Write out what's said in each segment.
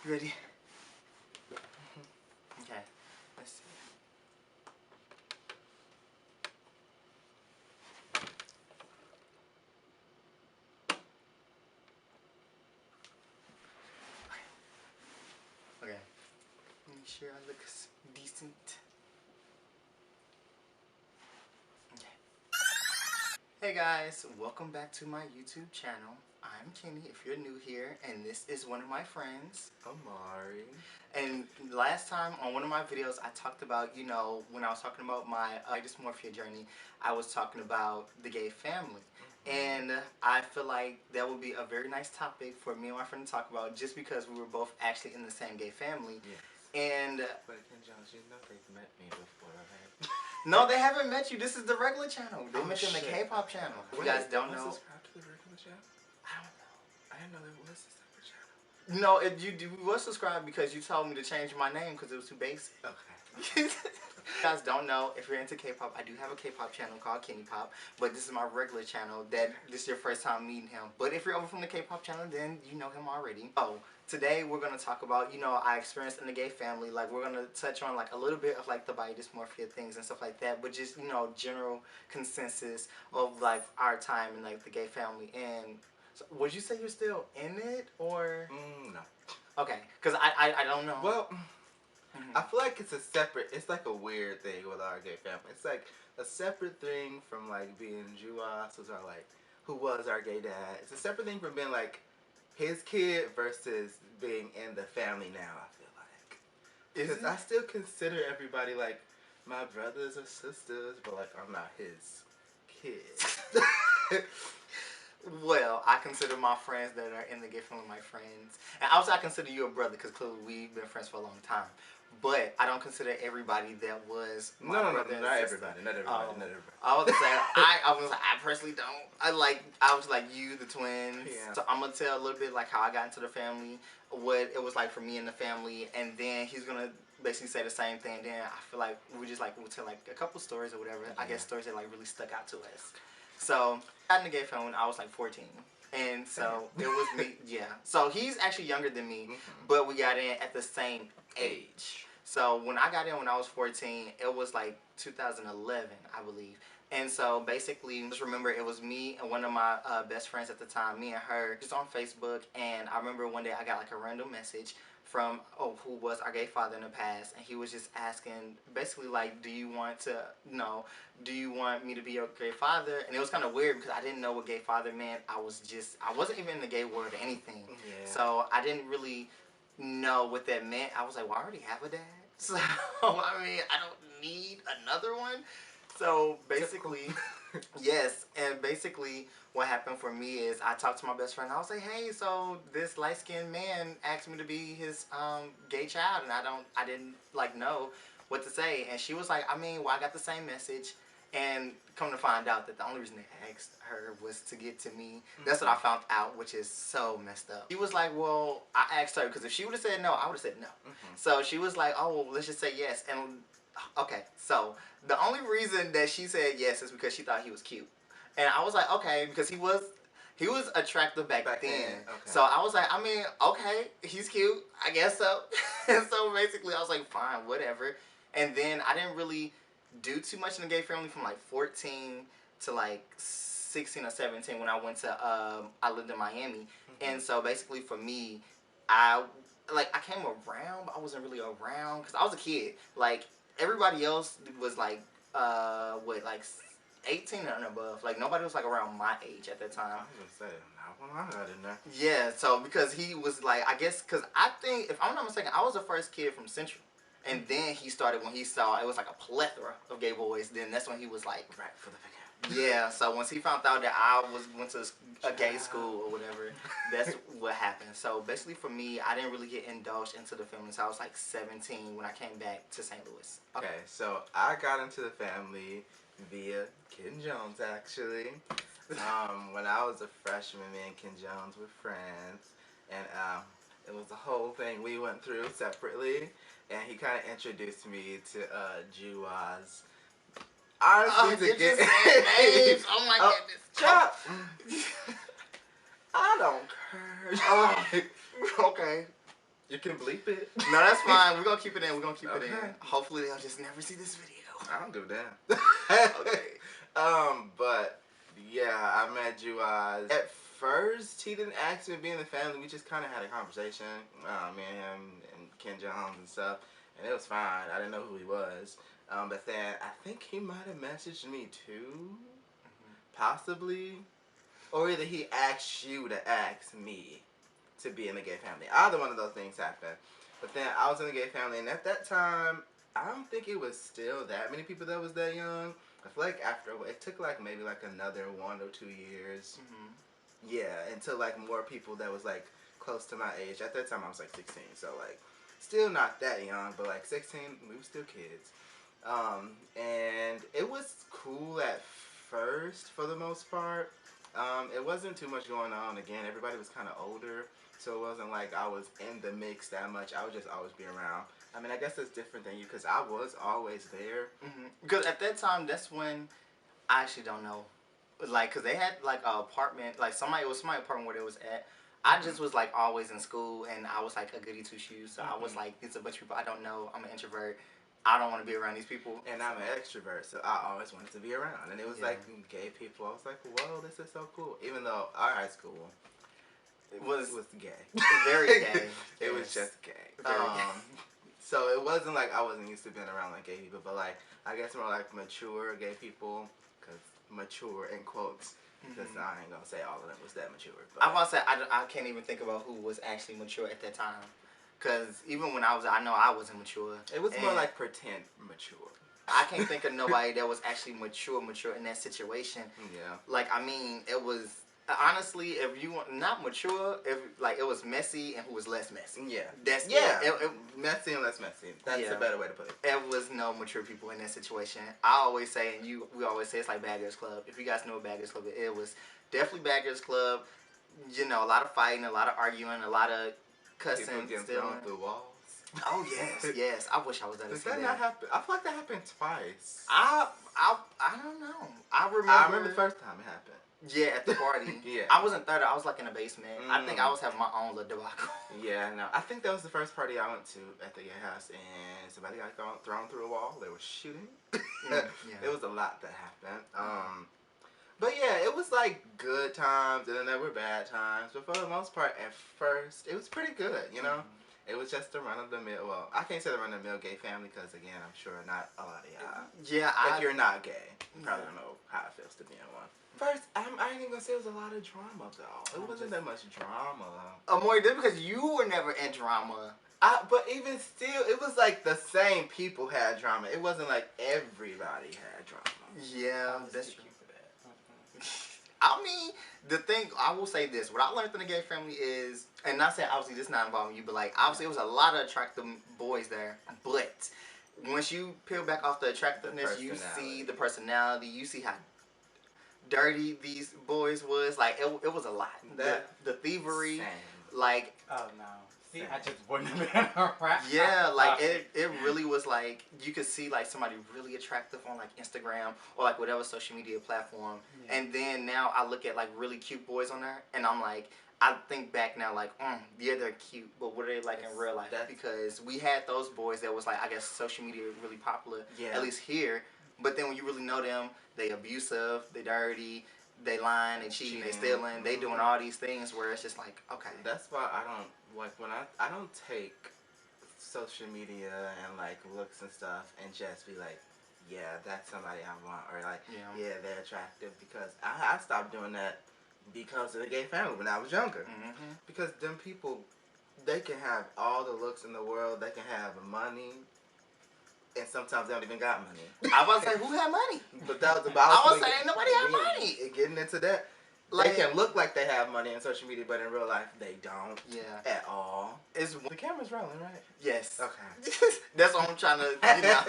You ready? Okay. Let's see. Okay. Make sure I look decent. Okay. Hey guys, welcome back to my YouTube channel. I'm Kenny if you're new here, and this is one of my friends, Amauri. And last time on one of my videos I talked about, you know, when I was talking about my dysmorphia journey, I was talking about the gay family. And I feel like that would be a very nice topic for me and my friend to talk about, just because we were both actually in the same gay family. Yes. And but Jones, you know they've met me before, right? No, they haven't met you. This is the regular channel. They met you in the shit. K-pop channel. If you Wait, guys don't know, subscribe to the regular channel? I don't know. I didn't know there was a separate channel. No, you was subscribed because you told me to change my name because it was too basic. Okay. You guys don't know, if you're into K-pop, I do have a K-pop channel called Kenny Pop, but this is my regular channel. That this is your first time meeting him. But if you're over from the K-pop channel, then you know him already. Oh, today we're gonna talk about, you know, I experienced in the gay family. Like, we're gonna touch on like a little bit of like the body dysmorphia things and stuff like that, but just, you know, general consensus of like our time in like the gay family. And so, would you say you're still in it, or? No. Okay, because I don't know. Well, I feel like it's a separate, it's like a weird thing with our gay family. It's like a separate thing from like being Juas, who was our gay dad. It's a separate thing from being like his kid versus being in the family now, I feel like. Because I still consider everybody like my brothers or sisters, but like I'm not his kid. Well, I consider my friends that are in the gay family my friends. And also I consider you a brother because clearly we've been friends for a long time. But I don't consider everybody that was my brother. Not everybody. Not everybody. I was saying, I personally don't. I was like you, the twins. Yeah. So I'm gonna tell a little bit like how I got into the family, what it was like for me and the family, and then he's gonna basically say the same thing. Then I feel like we'll tell like a couple stories or whatever. Yeah. I guess stories that like really stuck out to us. So I got in the gay family when I was like 14. And so it was me, yeah. So he's actually younger than me, but we got in at the same age. So when I got in when I was 14, it was like 2011, I believe. And so basically, just remember it was me and one of my best friends at the time, me and her, just on Facebook. And I remember one day I got like a random message from who was our gay father in the past, and he was just asking basically like, do you want me to be your gay father? And it was kind of weird because I didn't know what gay father meant. I wasn't even in the gay world or anything. Yeah. So I didn't really know what that meant. I was like, well, I already have a dad, so I mean, I don't need another one. So basically, yes, and basically what happened for me is I talked to my best friend. I was like, hey, so this light-skinned man asked me to be his gay child, and I didn't like know what to say. And she was like, I mean, well, I got the same message. And come to find out that the only reason they asked her was to get to me. That's what I found out, which is so messed up. She was like, well, I asked her, because if she would have said no, I would have said no. So she was like, oh, well, let's just say yes. And okay, so the only reason that she said yes is because she thought he was cute. And I was like, okay, because he was attractive back then. Okay. So I was like, I mean, okay, he's cute, I guess so. And so basically I was like, fine, whatever. And then I didn't really do too much in the gay family from like 14 to like 16 or 17 when I went to I lived in Miami. And so basically for me, I came around, but I wasn't really around because I was a kid. Like everybody else was like like 18 and above. Like nobody was like around my age at that time. I was gonna say, not when I got in there. Yeah, so because he was like, I guess, because I think, if I'm not mistaken, I was the first kid from Central. And then he started, when he saw it was like a plethora of gay boys, then that's when he was like, right for the figure. Yeah, so once he found out that I went to a gay school or whatever, that's what happened. So basically for me, I didn't really get indulged into the family until I was like 17 when I came back to St. Louis. Okay, so I got into the family via Ken Jones, actually. When I was a freshman, me and Ken Jones were friends, and it was a whole thing we went through separately, and he kind of introduced me to Juaz. Honestly, to get names. Oh my goodness! Chop. I don't care. Okay. You can bleep it. No, that's fine. We're gonna keep it in. We're gonna keep it in. Okay. Hopefully they'll just never see this video. I don't give a damn. Okay. But yeah, I met Juaz. At first, he didn't ask me to be in the family. We just kind of had a conversation, me and him and Kenny.youngg and stuff, and it was fine. I didn't know who he was. But then I think he might have messaged me too, possibly, or either he asked you to ask me to be in the gay family. Either one of those things happened. But then I was in the gay family, and at that time, I don't think it was still that many people that was that young. I feel like after, it took like maybe like another 1 or 2 years. Yeah, until like more people that was like close to my age. At that time I was like 16, so like still not that young, but like 16, we were still kids. And it was cool at first for the most part. It wasn't too much going on. Again, everybody was kind of older, so it wasn't like I was in the mix that much. I would just always be around. I mean, I guess that's different than you, because I was always there. Because at that time, that's when, I actually don't know, like, because they had like an apartment, like it was somebody's apartment where they was at. I just was like always in school, and I was like a goody two shoes, so I was like, it's a bunch of people I don't know. I'm an introvert. I don't want to be around these people. And I'm an extrovert, so I always wanted to be around. And it was like gay people. I was like, whoa, this is so cool. Even though our high school was gay. Very gay. It was just gay. So it wasn't like I wasn't used to being around like gay people, but like I guess more like mature gay people, because mature in quotes, because I ain't gonna say all of them was that mature. But I'm about to say I can't even think about who was actually mature at that time, because even when I know I wasn't mature. It was more like pretend mature. I can't think of nobody that was actually mature in that situation. Yeah. Like, I mean, it was. Honestly, if you want not mature, if like it was messy and who was less messy. Yeah. That's it messy and less messy. That's a better way to put it. There was no mature people in that situation. I always say, and we always say, it's like Bad Girls Club. If you guys know what Bad Girls Club is, it was definitely Bad Girls Club. You know, a lot of fighting, a lot of arguing, a lot of cussing, people getting thrown through walls. Oh yes. I wish I was there to see that. Did that not happen? I feel like that happened twice. I don't know. I remember the first time it happened. Yeah, at the party. Yeah. I wasn't there. I was like in the basement. I think I was having my own little debacle. Yeah, no. I think that was the first party I went to at the gay house, and somebody got thrown through a wall. They were shooting. It was a lot that happened. But yeah, it was like good times, and then there were bad times. But for the most part, at first, it was pretty good, you know? It was just the run-of-the-mill, well, I can't say the run-of-the-mill gay family, because again, I'm sure not a lot of y'all. Yeah, if you're not gay, you probably don't know how it feels to be in one. First, I ain't even gonna say it was a lot of drama, though. It wasn't that much drama. Amauri, that's because you were never in drama. But even still, it was like the same people had drama. It wasn't like everybody had drama. Yeah, that's true. I mean, the thing, I will say this. What I learned in the gay family is, and not saying obviously this is not involving you, but like obviously it was a lot of attractive boys there. But once you peel back off the attractiveness, you see the personality, you see how dirty these boys was. Like, it was a lot. The thievery, like... Oh, no. See, I just wouldn't have been around. Yeah, like, it really was like, you could see, like, somebody really attractive on, like, Instagram or, like, whatever social media platform. Yeah. And then now I look at, like, really cute boys on there, and I'm like, I think back now, like, yeah, they're cute, but what are they like in real life? Because we had those boys that was, like, I guess social media really popular, at least here. But then when you really know them, they abusive, they dirty, they lying, they cheating, they stealing, they doing all these things where it's just like, okay. That's why I don't, like, when I don't take social media and, like, looks and stuff and just be like, yeah, that's somebody I want, or like, yeah they're attractive, because I stopped doing that because of the gay family when I was younger. Because them people, they can have all the looks in the world, they can have money, and sometimes they don't even got money. I was about to say, who had money? But that was about. I was saying nobody had money. Getting into that, like, they can look like they have money on social media, but in real life they don't. At all. The camera's rolling, right? Yes. Okay. That's what I'm trying to. You know.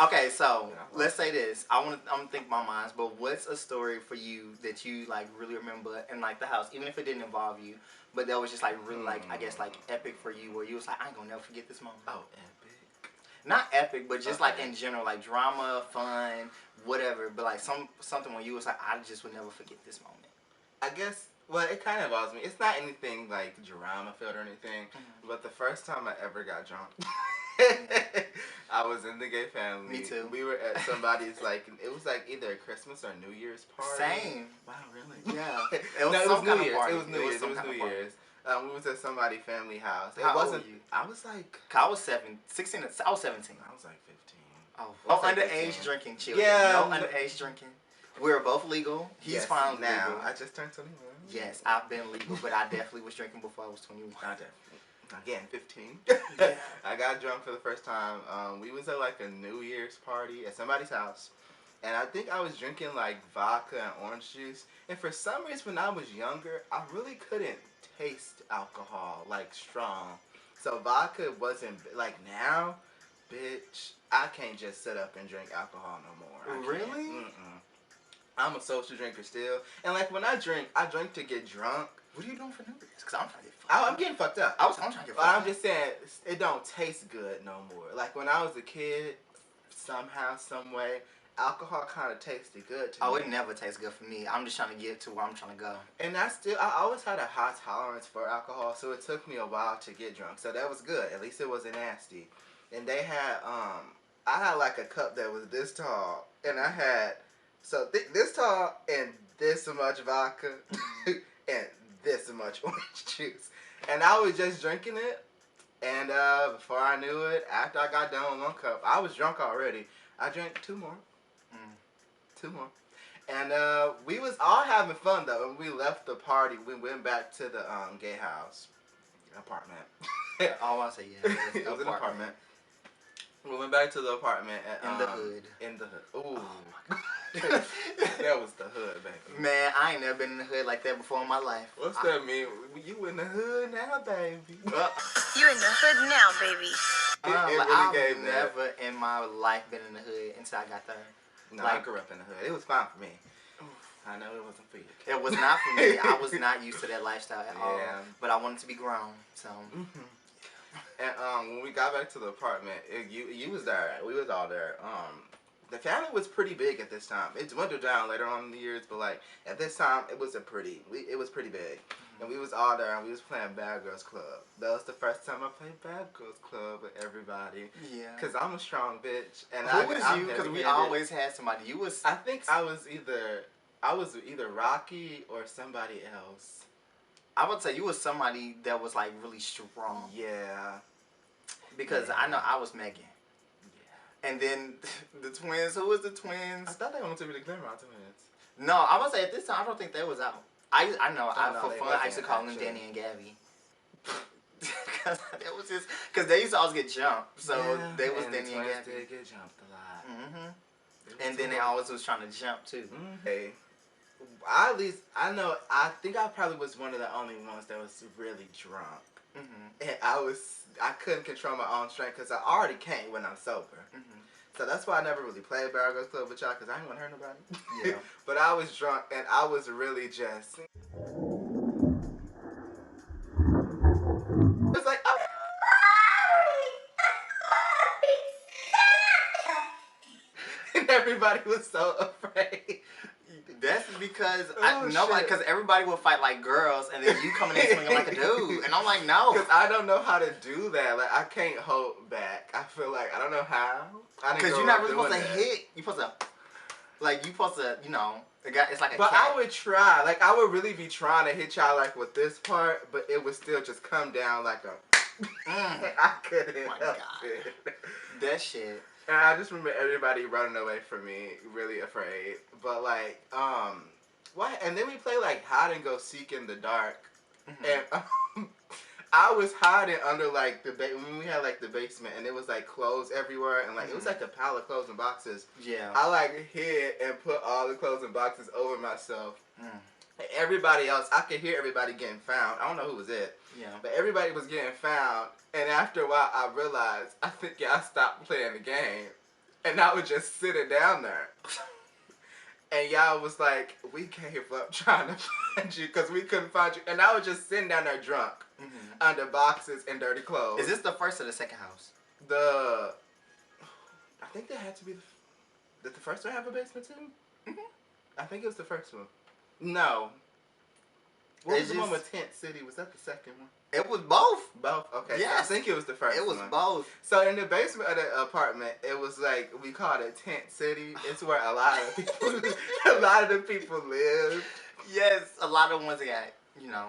Okay, so let's say this. I'm gonna think my minds, but what's a story for you that you like really remember in like the house, even if it didn't involve you, but that was just like really like I guess like epic for you, where you was like, I ain't gonna never forget this moment. Oh, epic. Not epic, but just like in general, like drama, fun, whatever. But like something when you was like, I just would never forget this moment. I guess, well, it kind of involves me. It's not anything like drama filled or anything, but the first time I ever got drunk, I was in the gay family. Me too. We were at somebody's, like, it was like either a Christmas or New Year's party. Same. Wow, really? Yeah. It was New New Year's. Party. It was New Year's. It was New Year's. We was at somebody's family house. How old were you? I was like... I was 16. I was 17. I was like 15. Oh, underage drinking, children. Yeah. No underage drinking. We're both legal. He's finally now. legal. I just turned 21. Yes, I've been legal, but I definitely was drinking before I was 21. I definitely. Again, 15. Yeah. I got drunk for the first time. We was at like a New Year's party at somebody's house. And I think I was drinking like vodka and orange juice. And for some reason when I was younger, I really couldn't taste alcohol like strong. So vodka wasn't, like now, bitch, I can't just sit up and drink alcohol no more. Really? I'm a social drinker still. And like when I drink to get drunk. What are you doing for New Year's? Because I'm trying to get fucked up. I'm getting fucked up. I'm trying to get fucked up. I'm just saying, it don't taste good no more. Like when I was a kid, somehow, some way, alcohol kind of tasted good to me. Oh, it never tastes good for me. I'm just trying to get to where I'm trying to go. And I always had a high tolerance for alcohol, so it took me a while to get drunk. So that was good. At least it wasn't nasty. And they had, I had like a cup that was this tall, and I had, this tall and this much vodka, and this much orange juice. And I was just drinking it, and before I knew it, after I got done with one cup, I was drunk already. I drank two more. And we was all having fun though. When we left the party, we went back to the gay house apartment. Oh, I say yeah. It was an apartment. We went back to the apartment In the hood. Ooh. Oh my God. That was the hood, baby. Man, I ain't never been in the hood like that before in my life. What's that mean? You in the hood now, baby. You in the hood now, baby. I've never in my life been in the hood until I got there. No, I grew up in the hood. It was fine for me. I know it wasn't for you. It was not for me. I was not used to that lifestyle at all. But I wanted to be grown, so. And when we got back to the apartment, you was there. We was all there. The family was pretty big at this time. It dwindled down later on in the years, but like at this time, it was pretty big. And we was all there, and we was playing Bad Girls Club. That was the first time I played Bad Girls Club with everybody. Yeah. Cause I'm a strong bitch. And who was you? Because we always had somebody. You was. I think I was either Rocky or somebody else. I would say you was somebody that was like really strong. Yeah. Because I know I was Megan. Yeah. And then the twins. Who was the twins? I thought they wanted to be the Glamrock twins. No, I would say at this time I don't think they was out. I know. For fun, I used to call them actually. Danny and Gabby. Because they used to always get jumped. So they was Danny and Gabby. They get jumped a lot. And then they always was trying to jump too. Hey, I think I probably was one of the only ones that was really drunk. And I couldn't control my own strength because I already can't when I'm sober. So that's why I never really played Bad Girls Club with y'all, because I didn't want to hurt nobody. Yeah. But I was drunk, and I was really just... It's like... Oh. And everybody was so afraid. That's because because everybody would fight like girls, and then you coming in swinging like a dude, and I'm like, no, because I don't know how to do that. Like I can't hold back. I feel like I don't know how. Because you're not really supposed to hit. You're supposed to, it's like a. But cat. I would try. Like I would really be trying to hit y'all like with this part, but it would still just come down like a. I couldn't help it. That shit. And I just remember everybody running away from me, really afraid. But like, what? And then we play like hide and go seek in the dark, and I was hiding under like when we had like the basement, and it was like clothes everywhere, and like it was like a pile of clothes and boxes. Yeah. I like hid and put all the clothes and boxes over myself. And everybody else, I could hear everybody getting found. I don't know who was it. Yeah. But everybody was getting found. And after a while, I realized, I think I stopped playing the game. And I was just sitting down there. And y'all was like, we gave up trying to find you because we couldn't find you. And I was just sitting down there drunk under boxes and dirty clothes. Is this the first or the second house? I think they had to be did the first one have a basement too? I think it was the first one. No. What It's was the one just- with Tent City? Was that the second one? It was both. Both? Okay. Yes. So I think it was the first It was one. both. So in the basement of the apartment, it was like, we called it Tent City. It's where a lot of people, a lot of the people live. Yes, a lot of ones that got, you know.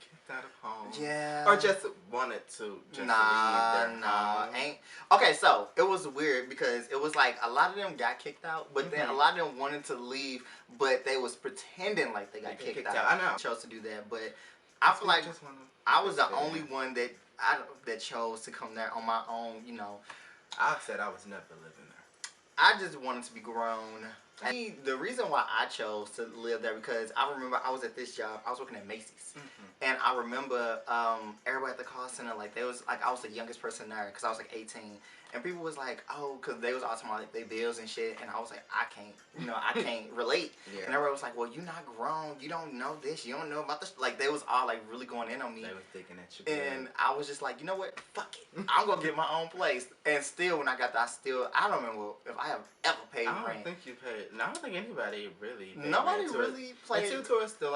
Kicked out of home. Yeah. Or just wanted to just leave their home. ain't. Okay, so it was weird because it was like a lot of them got kicked out, but then a lot of them wanted to leave, but they was pretending like they got kicked out. I know. Chose to do that, but I feel like just wanna I was the stay only there. one that that chose to come there on my own. You know, I said I was never living there. I just wanted to be grown. The reason why I chose to live there because I remember I was at this job. I was working at Macy's, and I remember everybody at the call center like they was like I was the youngest person there because I was like 18, and people was like, oh, because they was all talking about like, their bills and shit, and I was like, I can't relate. Yeah. And everybody was like, well, you're not grown, you don't know this, you don't know about this. Like they was all like really going in on me. They were thinking that you And I was just like, you know what? Fuck it. I'm going to get my own place. And still, when I got there, I don't remember if I have ever paid I don't rent. think you paid. No, I don't think anybody really. paid Nobody rent really played. Until towards the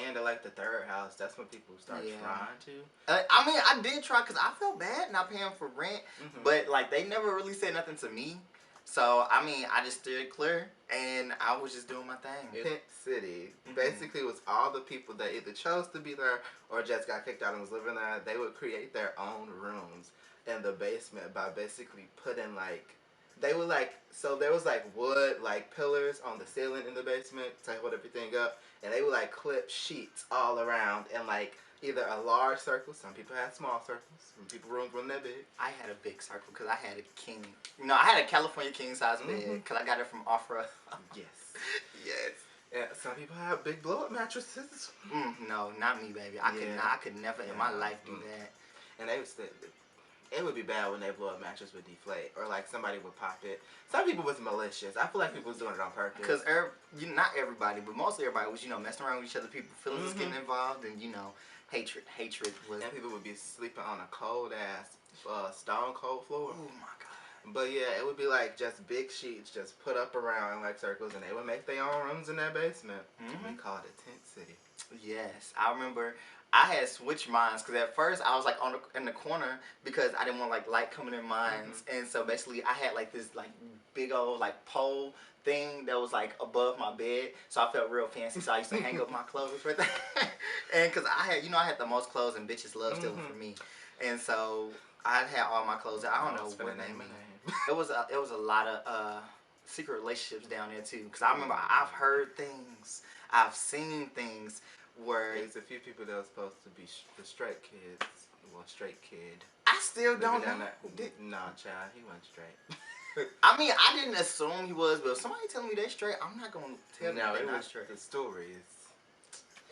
end of like the third house, that's when people start trying to. I mean, I did try because I felt bad not paying for rent, but like they never really said nothing to me. So I mean, I just steered clear, and I was just doing my thing. Tent City basically was all the people that either chose to be there or just got kicked out and was living there. They would create their own rooms in the basement by basically putting like. They would so there was like wood like pillars on the ceiling in the basement to hold everything up, and they would like clip sheets all around in like either a large circle. Some people had small circles. Some people rooms weren't that big. I had a big circle because I had a king. You know, I had a California king size bed because I got it from Ofra. Yes. Yes. Yeah, some people have big blow up mattresses. No, not me, baby. I could never in my life do that. And they would still. It would be bad when they blow up mattress would deflate or like somebody would pop it. Some people was malicious. I feel like people was doing it on purpose. Because not everybody, but mostly everybody was messing around with each other. People feelings was getting involved, and hatred was. And people would be sleeping on a cold ass stone cold floor. Oh my god. But yeah, it would be like just big sheets just put up around in like circles, and they would make their own rooms in their basement. We called it Tent City. Yes, I remember. I had switched mines because at first I was like in the corner because I didn't want like light coming in mines, and so basically I had like this like big old like pole thing that was like above my bed, so I felt real fancy. So I used to hang up my clothes right there, and because I had the most clothes and bitches love stealing from me, and so I had all my clothes. I don't know what name. It was a lot of secret relationships down there too, because I remember I've heard things, I've seen things. Where there's a few people that were supposed to be the straight kids. Well, straight kid. I still don't know. Nah, child, he wasn't straight. I mean, I didn't assume he was, but if somebody telling me they're straight, I'm not gonna tell them they're not straight. The stories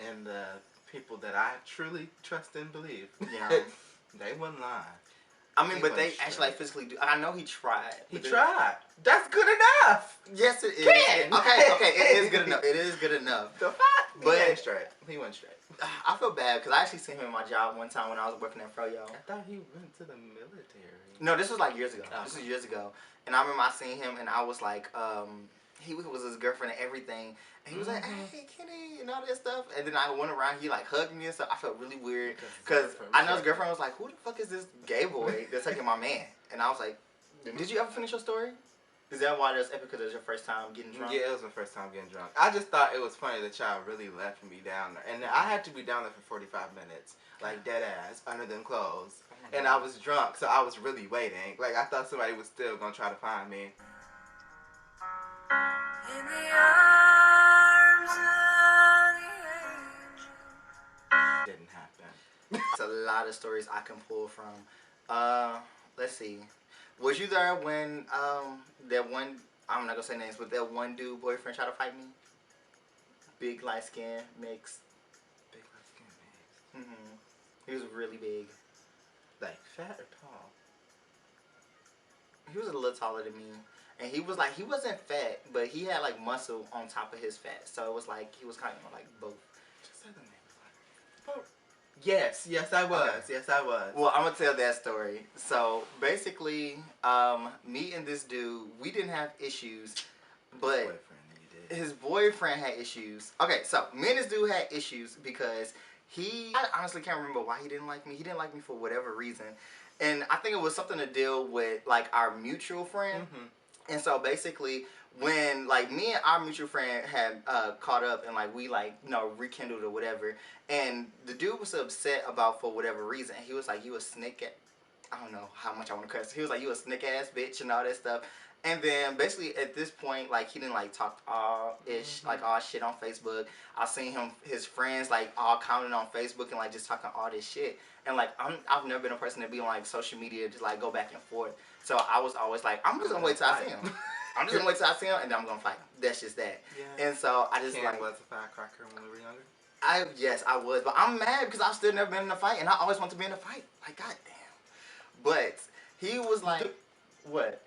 and the people that I truly trust and believe. Yeah, they wouldn't lie. I mean, but they actually like physically do. I know he tried. He tried. That's good enough. Yes, it is. Ken. Okay, it is good enough. It is good enough. The fuck? But he ain't straight. He wasn't straight. I feel bad because I actually seen him in my job one time when I was working at Froyo. I thought he went to the military. No, this was like years ago. Okay. This was years ago, and I remember I seen him, and I was like, he was his girlfriend and everything. And he was like, hey, Kenny, and all that stuff. And then I went around, he like hugged me and stuff. I felt really weird because I know his girlfriend was like, who the fuck is this gay boy that's taking my man? And I was like, did you ever finish your story? Is that why that's epic? Because it was your first time getting drunk? Yeah, it was my first time getting drunk. I just thought it was funny that y'all really left me down there. And I had to be down there for 45 minutes. Like dead ass, under them clothes. And I was drunk, so I was really waiting. Like I thought somebody was still gonna try to find me. In the arms of the angel. Didn't happen. It's a lot of stories I can pull from. Let's see. Was you there when that one, I'm not gonna say names, but that one dude boyfriend tried to fight me? Big light skin mix. Big light skin mix. He was really big. Like fat or tall? He was a little taller than me. And he was like, he wasn't fat, but he had like muscle on top of his fat. So it was like, he was kind of like both. Just say the name. Yes, I was. Okay. Yes, I was. Well, I'm going to tell that story. So basically, me and this dude, we didn't have issues, but... Boyfriend, you his boyfriend had issues. Okay, so me and this dude had issues because I honestly can't remember why he didn't like me. He didn't like me for whatever reason. And I think it was something to deal with, like, our mutual friend. And so basically, when, like, me and our mutual friend had caught up and, like, we, like, you know, rekindled or whatever, and the dude was upset about for whatever reason. He was like, you a snake I don't know how much I want to cuss. He was like, you a snake ass bitch and all that stuff. And then basically at this point, like, he didn't, like, talk all shit on Facebook. I seen his friends, like, all commenting on Facebook and, like, just talking all this shit. And, like, I've never been a person to be on, like, social media, just, like, go back and forth. So I was always like, I'm just gonna wait till I see him. I'm just gonna wait till I see him, and then I'm gonna fight him. That's just that. Yeah. And so I just Ken was a firecracker when we were younger. Yes, I was, but I'm mad because I've still never been in a fight, and I always want to be in a fight. Like, goddamn. But he was like, what?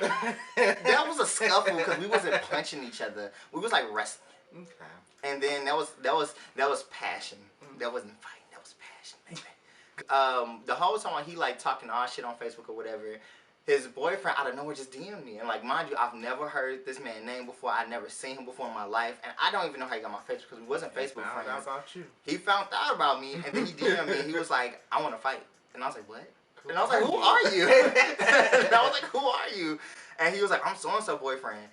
That was a scuffle because we wasn't punching each other. We was like wrestling. Okay. And then that was passion. That wasn't fighting. That was passion, baby. The whole time he like talking all shit on Facebook or whatever, his boyfriend out of nowhere just DM'd me. And like, mind you, I've never heard this man's name before. I never seen him before in my life, and I don't even know how he got my Facebook because we wasn't Facebook friends. He found out about you. He found out about me, and then he DM'd me. And he was like, "I want to fight," and I was like, "What?" And I was like, "Who are you?" And I was like, "Who are you?" And he was like, "I'm so and so boyfriend,"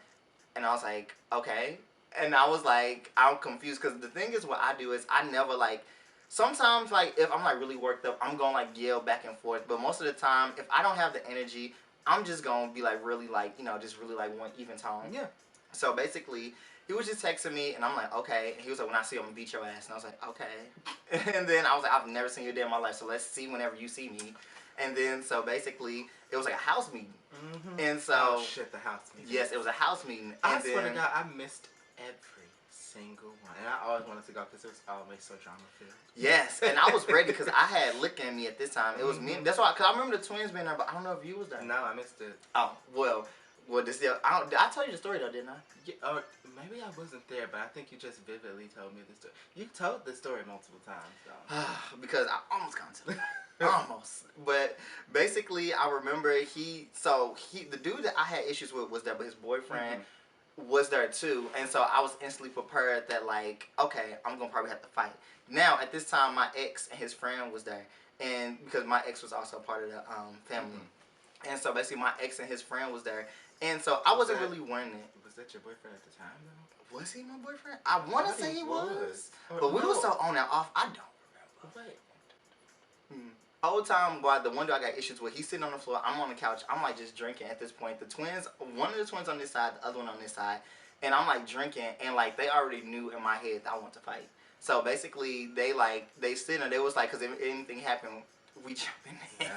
and I was like, "Okay." And I was like, I'm confused because the thing is, what I do is I never like. Sometimes, like, if I'm, like, really worked up, I'm going to, like, yell back and forth. But most of the time, if I don't have the energy, I'm just going to be, like, really, like, you know, just really, like, one even tone. Yeah. So, basically, he was just texting me, and I'm like, okay. And he was like, when I see you, I'm going to beat your ass. And I was like, okay. And then I was like, I've never seen you a day in my life, so let's see whenever you see me. And then, so, basically, it was like a house meeting. And so... Oh, shit, the house meeting. Yes, it was a house meeting. I swear to God, I missed every single one, and I always wanted to go because it was always so drama filled. Yes, and I was ready because I had Lick in me at this time. It was me. That's why, because I remember the twins being there, but I don't know if you was there. No, I missed it. Oh well, this I told you the story though, didn't I? Yeah, maybe I wasn't there, but I think you just vividly told me the story. You told the story multiple times though. Because I almost got to it. Almost. But basically, I remember the dude that I had issues with was there, but his boyfriend. Was there too, and so I was instantly prepared that like, okay, I'm gonna probably have to fight. Now at this time, my ex and his friend was there, and because my ex was also part of the family, and so basically my ex and his friend was there, and so I wasn't really wanting it. Was that your boyfriend at the time though? Was he my boyfriend? I want to say he was, but we were so on and off. I don't remember. Wait. Whole time, while the one dude I got issues with, he's sitting on the floor, I'm on the couch, I'm like just drinking at this point. The twins, one of the twins on this side, the other one on this side, and I'm like drinking, and like they already knew in my head that I want to fight. So basically, they sit and they was like, because if anything happened, we jump in there.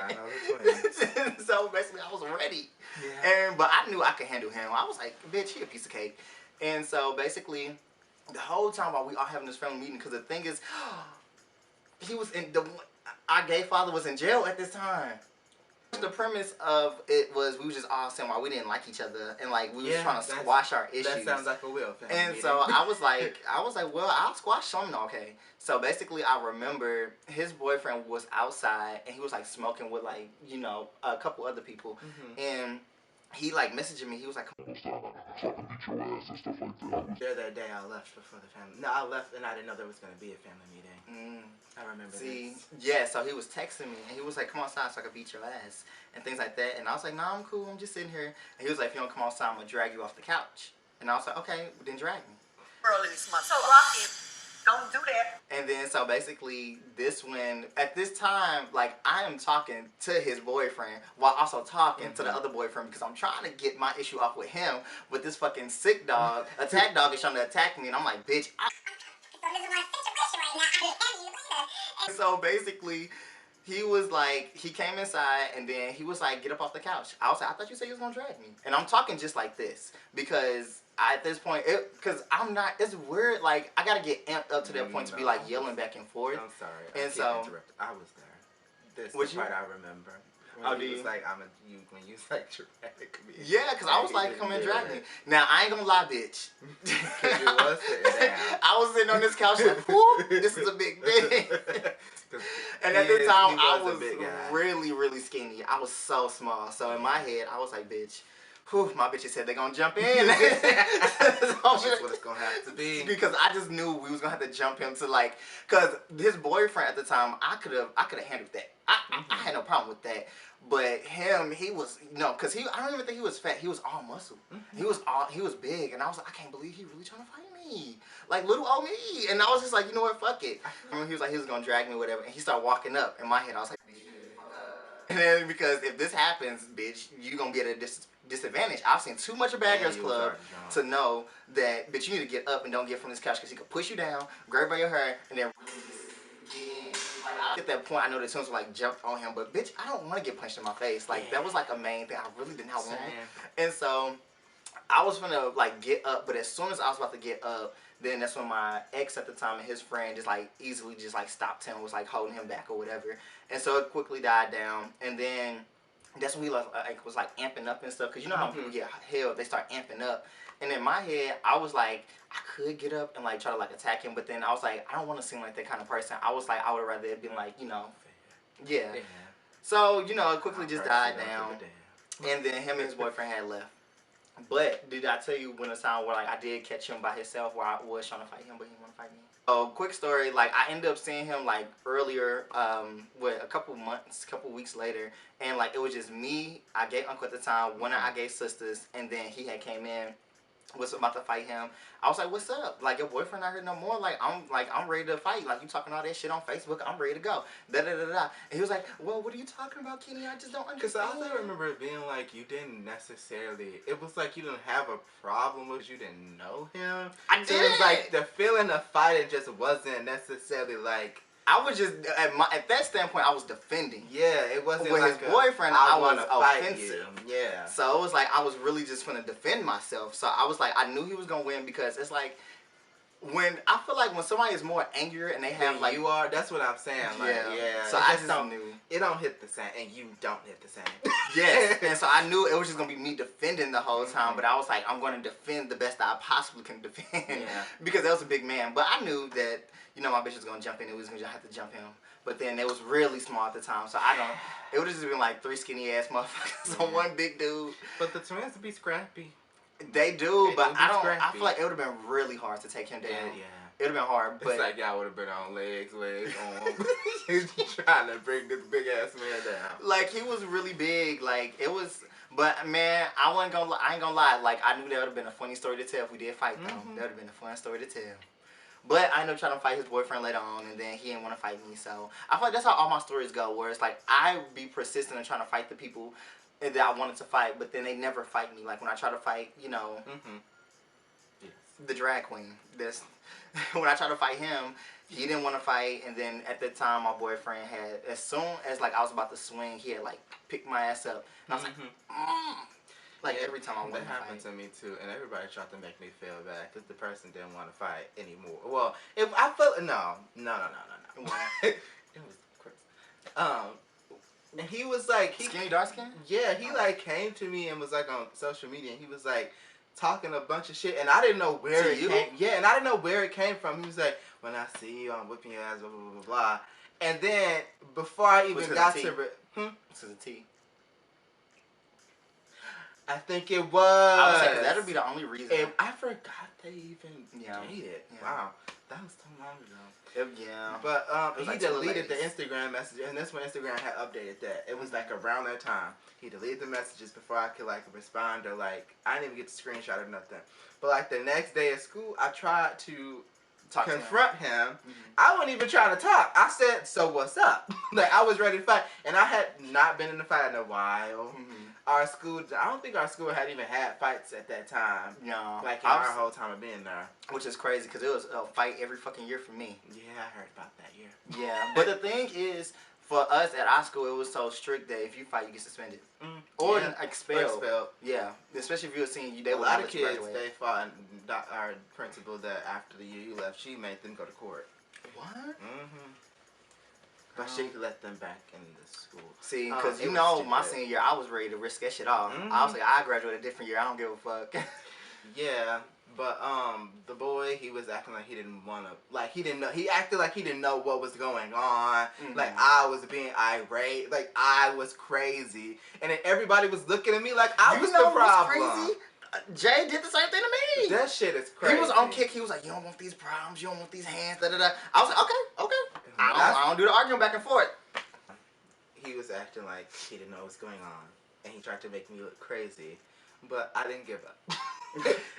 I know the twins. So basically, I was ready. Yeah. But I knew I could handle him. I was like, bitch, he a piece of cake. And so basically, the whole time while we all having this family meeting, because the thing is, he was in our gay father was in jail at this time. The premise of it was we was just all saying why we didn't like each other and like we was trying to squash our issues. That sounds like a will family meeting. So I was like, well, I'll squash something, okay. So basically, I remember his boyfriend was outside and he was like smoking with like a couple other people, and he like messaging me. He was like, there that day I left before the family. No, I left and I didn't know there was gonna be a family meeting. I remember. See, yeah. So he was texting me and he was like, "Come outside so I could beat your ass," and things like that. And I was like, "Nah, I'm cool. I'm just sitting here." And he was like, "If you don't come outside, I'm gonna drag you off the couch." And I was like, "Okay, well, then drag me." So Rocky, don't do that. And then so basically, at this time, like I am talking to his boyfriend while also talking to the other boyfriend because I'm trying to get my issue off with him. But this fucking sick dog, attack dog, is trying to attack me, and I'm like, "Bitch, And so basically, he was like, he came inside and then he was like, get up off the couch. I was like, I thought you said you was gonna drag me. And I'm talking just like this because at this point, because I'm not, it's weird, like, I gotta get amped up to that point to be like yelling back and forth. I'm sorry. And so, I was there. This is the part I remember. When he was like, when you was like, drag me. Yeah, because I was like, come and drag me. Now, I ain't gonna lie, bitch. Because you was sitting down. I was sitting on this couch like, whoo, this is a big thing. And at the time, I was really, really skinny. I was so small. So in my head, I was like, bitch, Whew, my bitches said they're gonna jump in. That's what it's gonna have to be. Because I just knew we was gonna have to jump him to like, cause his boyfriend at the time, I could have handled that. I had no problem with that. But him, he was cause I don't even think he was fat. He was all muscle. He was big, and I was like, I can't believe he really trying to fight me, like little old me. And I was just like, you know what, fuck it. I mean, he was like, he was gonna drag me, whatever. And he started walking up. In my head, I was like, and then because if this happens, bitch, you gonna be at a disadvantage. I've seen too much of Bad Girls Club to know that, bitch, you need to get up and don't get from this couch because he could push you down, grab by your hair, and then get in. Like, at that point, I know the tunes were like jumped on him, but bitch, I don't want to get punched in my face. Like that was like a main thing I really did not want. And so I was gonna like get up, but as soon as I was about to get up, then that's when my ex at the time and his friend just like easily just like stopped him, was like holding him back or whatever. And so it quickly died down. And then that's when he was like amping up and stuff. Cause you know how people get held, they start amping up. And in my head, I was like, I could get up and like try to like attack him, but then I was like, I don't want to seem like that kind of person. I was like, I would rather it been like, yeah. So it quickly just died down. And then him and his boyfriend had left. But did I tell you when the time where like I did catch him by himself, where I was trying to fight him, but he didn't want to fight me? So quick story, like I ended up seeing him like earlier, a couple weeks later, and like it was just me, I gave uncle at the time, one I gave sisters, and then he had came in, was about to fight him. I was like, what's up? Like, your boyfriend not here no more? Like I'm ready to fight. Like, you talking all that shit on Facebook, I'm ready to go. Da da da da. And he was like, well, what are you talking about, Kenny? I just don't understand. Because I remember it being like you didn't necessarily, it was like you didn't have a problem with, you didn't know him. I did. So it was like the feeling of fighting just wasn't necessarily like, I was just, at that standpoint, I was defending. Yeah, it wasn't with like his boyfriend, I was offensive. Yeah. So it was like, I was really just going to defend myself. So I was like, I knew he was going to win because it's like, I feel like when somebody is more angry and they have like... you are, that's what I'm saying. Like, yeah. So I just knew. It don't hit the same, and you don't hit the same. Yes. And so I knew it was just going to be me defending the whole time, but I was like, I'm going to defend the best that I possibly can defend. Yeah. Because that was a big man. But I knew that, my bitch was going to jump in and we was going to have to jump him. But then it was really small at the time, so it would have just been like 3 skinny ass motherfuckers on one big dude. But the twins would be scrappy. They do, but I feel like it would have been really hard to take him down. Yeah. It would have been hard, but... It's like y'all would have been on legs, arms. Trying to bring this big ass man down. Like, he was really big, like, it was... But, man, I ain't gonna lie, like, I knew that would have been a funny story to tell if we did fight, though. That would have been a fun story to tell. But I ended up trying to fight his boyfriend later on, and then he didn't want to fight me. So I feel like that's how all my stories go, where it's like I be persistent in trying to fight the people that I wanted to fight, but then they never fight me. Like when I try to fight, the drag queen. When I tried to fight him, he didn't want to fight, and then at the time my boyfriend had, as soon as like I was about to swing, he had like picked my ass up, and I was like, every time I wanted to fight. That happened to me too, and everybody tried to make me feel bad because the person didn't want to fight anymore. Well, I felt no. It was crazy. And he was like, skinny, dark skin. Yeah, he like came to me and was like on social media, and he was like talking a bunch of shit, and I didn't know where it came. Yeah, and I didn't know where it came from. He was like, when I see you, I'm whipping your ass, blah blah blah blah. And then before I even got to This is a T. I think it was. I was like, that'd be the only reason. And I forgot they even dated. Yeah. Wow, that was so long ago. Yeah. But he deleted the Instagram message, and that's when Instagram had updated that. It was like around that time. He deleted the messages before I could like respond or like I didn't even get the screenshot or nothing. But like the next day at school, I tried to confront him. I wasn't even trying to talk. I said, "So what's up?" Like I was ready to fight, and I had not been in a fight in a while. Our school, I don't think our school had even had fights at that time. No. Like in our whole time of being there. Which is crazy because it was a fight every fucking year for me. Yeah, I heard about that year. Yeah, but the thing is, for us at our school, it was so strict that if you fight, you get suspended. Or expelled. Yeah, especially if you were senior, they would let you graduate. A lot of kids, they fought, and our principal that after the year you left, she made them go to court. What? But she let them back in the school. See, because my senior year, I was ready to risk that shit off. I was like, I graduated a different year. I don't give a fuck. Yeah, but the boy, he he was acting like he didn't want to, like he didn't know, he acted like he didn't know what was going on. Mm-hmm. Like I was being irate, like I was crazy, and then everybody was looking at me like I was the problem. Crazy? Jay did the same thing to me. That shit is crazy. He was on kick. He was like, "You don't want these problems. You don't want these hands." Da da da. I was like, "Okay." I don't do the arguing back and forth. He was acting like he didn't know what was going on, and he tried to make me look crazy, but I didn't give up.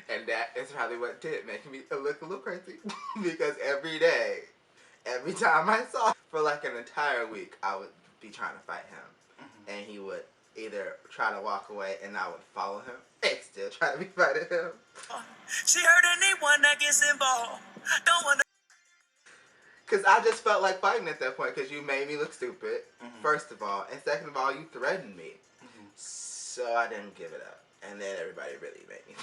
And that is probably what did make me look a little crazy, because every day, every time I saw him, for like an entire week, I would be trying to fight him, and he would either try to walk away, and I would follow him, and still try to be fighting him. She heard anyone that gets involved. Don't want to. Because I just felt like fighting at that point, because you made me look stupid, first of all, and second of all, you threatened me. So I didn't give it up. And then everybody really made me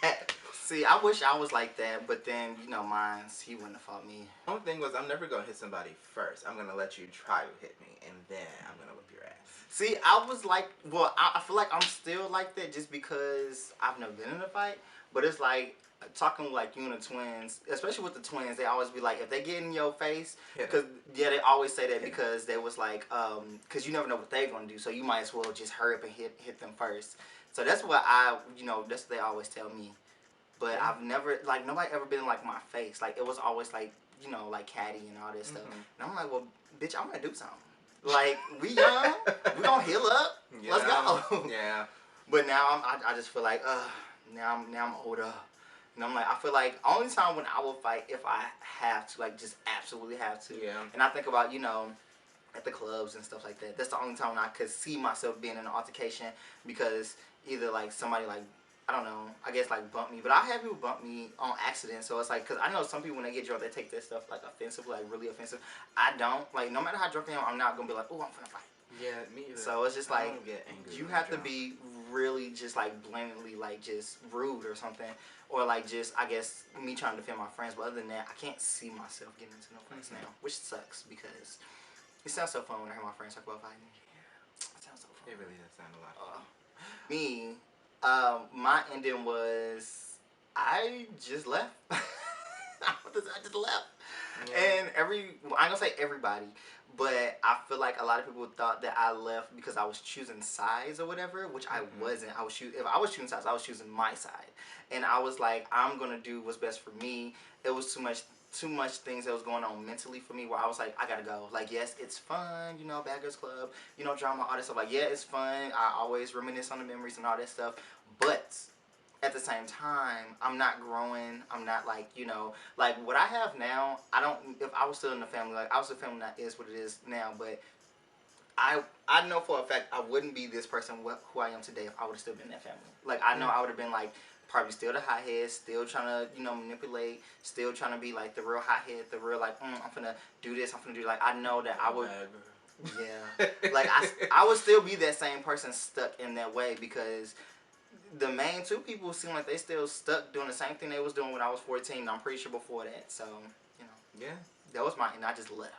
mad. See, I wish I was like that, but then, he wouldn't have fought me. The only thing was, I'm never going to hit somebody first. I'm going to let you try to hit me, and then I'm going to whip your ass. See, I was like, I feel like I'm still like that just because I've never been in a fight. But it's like, talking like you and the twins, especially with the twins, they always be like, if they get in your face, because they always say that because they was like, because you never know what they're going to do, so you might as well just hurry up and hit them first. So that's what that's what they always tell me. But I've never, like, nobody ever been in, like, my face. Like, it was always, like, like, catty and all this stuff. And I'm like, well, bitch, I'm going to do something. Like, we young. We going to heal up. Yeah. Let's go. Yeah. But now I just feel like, now I'm older. And I'm like, I feel like only time when I will fight if I have to, like, just absolutely have to. Yeah. And I think about, at the clubs and stuff like that. That's the only time when I could see myself being in an altercation, because either, like, somebody, like, I don't know, I guess, like, bump me. But I have people bump me on accident. So it's like, because I know some people, when they get drunk, they take their stuff, like, offensive, like, really offensive. I don't. Like, no matter how drunk I am, I'm not going to be like, oh, I'm finna fight. Yeah, me either. So it's just like, don't get angry you when have I'm to drunk. be really just, like, blatantly, like, just rude or something. Or, like, just, I guess, me trying to defend my friends. But other than that, I can't see myself getting into no fights now. Which sucks, because it sounds so fun when I hear my friends talk about fighting. Yeah. It sounds so fun. It really does sound a lot of fun. Me, my ending was, I just left. I just left. Yeah. And I ain't gonna say everybody, but I feel like a lot of people thought that I left because I was choosing sides or whatever, which I wasn't. If I was choosing sides, I was choosing my side. And I was like, I'm gonna do what's best for me. It was too much things that was going on mentally for me, where I was like, I gotta go. Like, yes, it's fun, Bad Girls Club, drama, all that stuff. Like, yeah, it's fun. I always reminisce on the memories and all that stuff. But at the same time, I'm not growing. I'm not, like, like, what I have now, if I was still in the family, like, I was the family that is what it is now, but I know for a fact I wouldn't be this person who I am today if I would have still been in that family. Like, I know I would have been, like, probably still the hothead, still trying to, manipulate, still trying to be, like, the real hothead, the real, like, I'm finna do this, I'm finna do, like, I know that I would, yeah, like, I would still be that same person stuck in that way, because the main two people seem like they still stuck doing the same thing they was doing when I was 14, and I'm pretty sure before that, so, Yeah. that was mine, and I just left.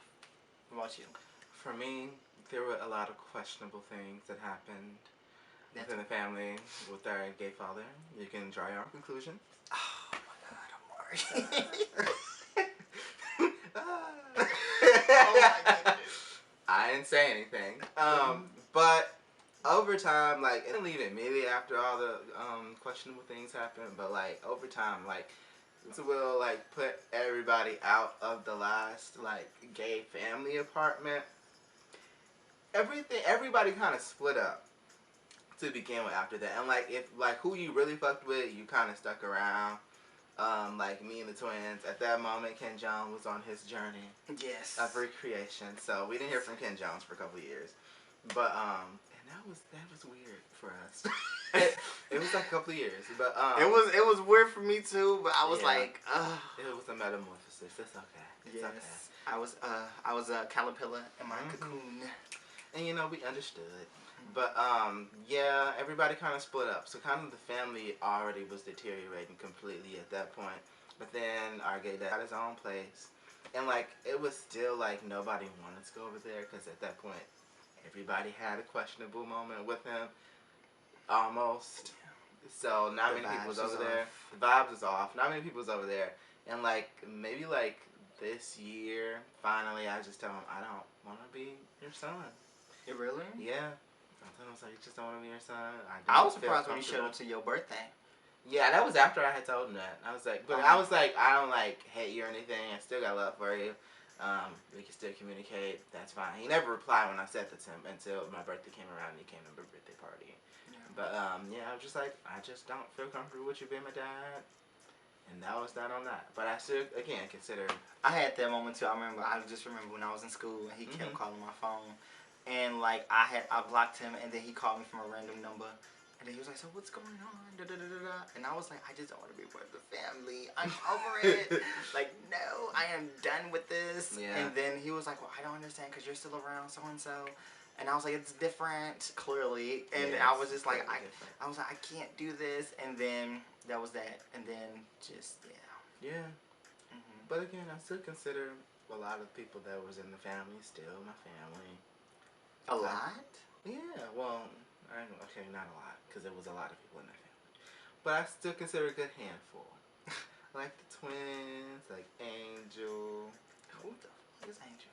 What about you? For me, there were a lot of questionable things that happened within the family with our gay father. You can draw your own conclusions. Oh my God, Amauri. Oh my goodness. I didn't say anything. But over time, like, it didn't leave immediately after all the questionable things happened, but, like, over time, like, will, like, put everybody out of the last, like, gay family apartment. Everybody kind of split up to begin with after that. And, like, if, like, who you really fucked with, you kind of stuck around. Like, me and the twins, at that moment, Kenny.youngg was on his journey of recreation. So, we didn't hear from Kenny.youngg for a couple of years. But, and that was weird for us. It was like a couple of years. But, it was weird for me, too, but I was like, it was a metamorphosis. It's okay. It's okay. I was a caterpillar in my cocoon. And, we understood. But, yeah, everybody kind of split up. So, kind of the family already was deteriorating completely at that point. But then our gay dad got his own place. And, like, it was still, like, nobody wanted to go over there. Because at that point, everybody had a questionable moment with him. Almost. So, not many people was over there. The vibes was off. Not many people was over there. And like maybe like this year, finally, I just tell him I don't want to be your son. You really? Yeah. I told him I was like, you just don't want to be your son. I was surprised when you showed up to your birthday. Yeah, that was after I had told him that. I was like, but I was like, I don't like hate you or anything. I still got love for you. We can still communicate. That's fine. He never replied when I said that to him until my birthday came around and he came to my birthday party. Yeah. But yeah, I was just like, I just don't feel comfortable with you being my dad. And that was that on that. But I still, again, consider. I had that moment too. I just remember when I was in school and he kept calling my phone. And like I blocked him and then he called me from a random number. And then he was like, so what's going on? Da, da, da, da, da. And I was like, I just don't want to be part of the family. I'm over it. Like, no, I am done with this. Yeah. And then he was like, well, I don't understand because you're still around so-and-so. And I was like, it's different, clearly. And I was just like, I was like, I can't do this. And then that was that. And then just, yeah. Yeah. Mm-hmm. But again, I still consider a lot of people that was in the family still my family. A lot? Yeah, well, okay, not a lot, because there was a lot of people in that family. But I still consider a good handful. Like the twins, like Angel. Who the fuck is Angel?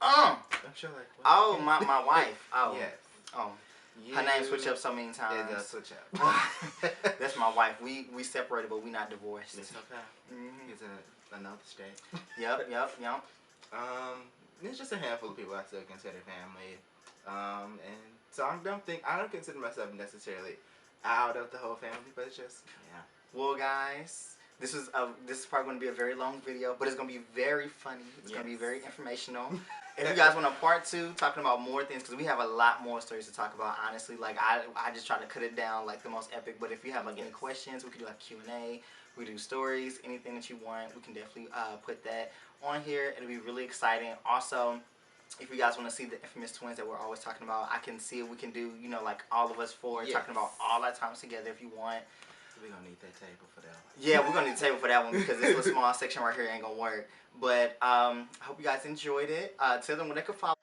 I'm sure, like, what? Oh, my wife. Oh. Yes. Oh. Her name switched up so many times. It does switch up. That's my wife. We separated, but we not divorced. It's okay. Mm-hmm. He's in another state. Yep. It's just a handful of people I still consider family. And so I don't consider myself necessarily out of the whole family, but it's just, yeah. Well, guys, this is probably going to be a very long video, but it's going to be very funny. It's going to be very informational. If you guys want a part 2, talking about more things, because we have a lot more stories to talk about, honestly. Like, I just try to cut it down, like, the most epic. But if you have, like, any questions, we can do, like, Q&A. We do stories, anything that you want. We can definitely put that on here. It'll be really exciting. Also, if you guys want to see the infamous twins that we're always talking about, I can see if we can do, you know, like, all of us 4 talking about all our times together if you want. We're going to need that table for that one. Yeah, we're going to need a table for that one because this little small section right here ain't going to work. But I hope you guys enjoyed it. Tell them where they could follow.